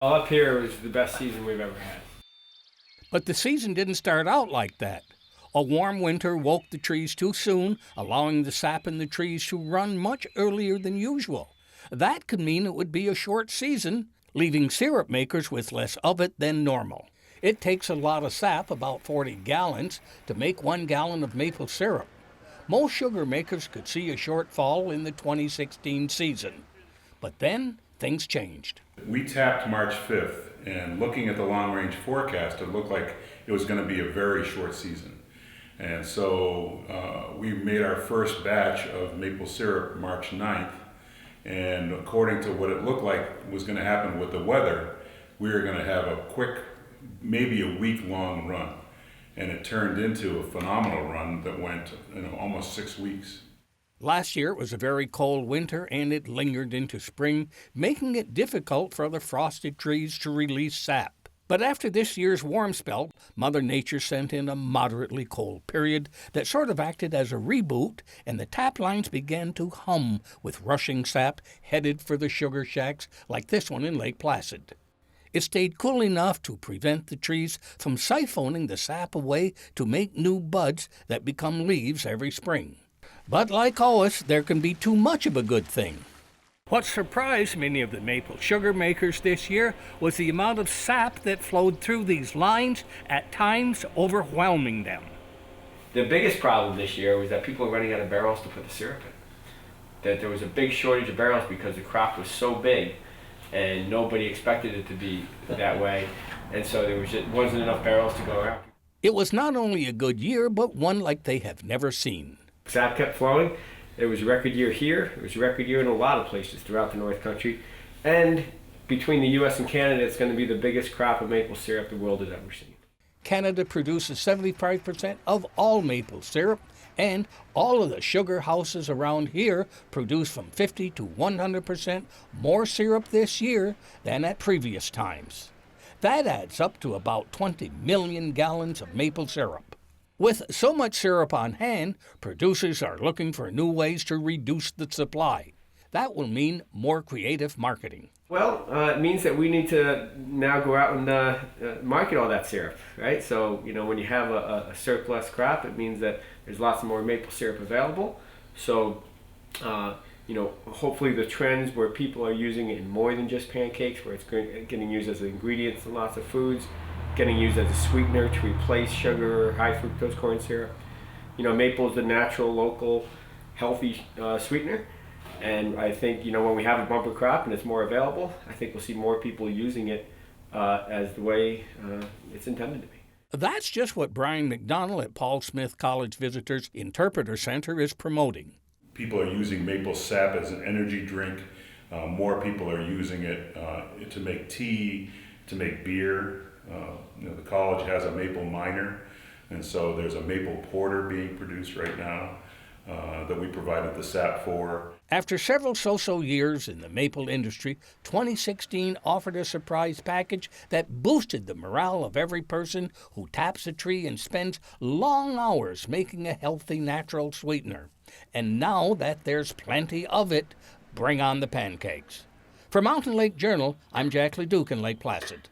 All up here was the best season we've ever had. But the season didn't start out like that. A warm winter woke the trees too soon, allowing the sap in the trees to run much earlier than usual. That could mean it would be a short season, leaving syrup makers with less of it than normal. It takes a lot of sap, about 40 gallons, to make 1 gallon of maple syrup. Most sugar makers could see a shortfall in the 2016 season. But then things changed. We tapped March 5th, and looking at the long-range forecast, it looked like it was going to be a very short season. And so we made our first batch of maple syrup March 9th, and according to what it looked like was going to happen with the weather, we were going to have a quick, maybe a week-long run. And it turned into a phenomenal run that went almost 6 weeks. Last year it was a very cold winter, and it lingered into spring, making it difficult for the frosted trees to release sap. But after this year's warm spell, Mother Nature sent in a moderately cold period that sort of acted as a reboot, and the tap lines began to hum with rushing sap headed for the sugar shacks like this one in Lake Placid. It stayed cool enough to prevent the trees from siphoning the sap away to make new buds that become leaves every spring. But like always, there can be too much of a good thing. What surprised many of the maple sugar makers this year was the amount of sap that flowed through these lines, at times overwhelming them. The biggest problem this year was that people were running out of barrels to put the syrup in. That there was a big shortage of barrels because the crop was so big and nobody expected it to be that way. And so there wasn't enough barrels to go around. It was not only a good year, but one like they have never seen. Sap kept flowing. It was a record year here. It was a record year in a lot of places throughout the North Country. And between the U.S. and Canada, it's going to be the biggest crop of maple syrup the world has ever seen. Canada produces 75% of all maple syrup, and all of the sugar houses around here produce from 50 to 100% more syrup this year than at previous times. That adds up to about 20 million gallons of maple syrup. With so much syrup on hand, producers are looking for new ways to reduce the supply. That will mean more creative marketing. Well, it means that we need to now go out and market all that syrup, right? So, when you have a surplus crop, it means that there's lots more maple syrup available. So, hopefully the trends where people are using it in more than just pancakes, where it's getting used as an ingredient in lots of foods, getting used as a sweetener to replace sugar or high fructose corn syrup. Maple is a natural, local, healthy sweetener. And I think, when we have a bumper crop and it's more available, I think we'll see more people using it as the way it's intended to be. That's just what Brian McDonald at Paul Smith College Visitors Interpreter Center is promoting. People are using maple sap as an energy drink. More people are using it to make tea, to make beer. The college has a maple miner, and so there's a maple porter being produced right now that we provided the sap for. After several so-so years in the maple industry, 2016 offered a surprise package that boosted the morale of every person who taps a tree and spends long hours making a healthy natural sweetener. And now that there's plenty of it, bring on the pancakes. For Mountain Lake Journal, I'm Jack LeDuc in Lake Placid.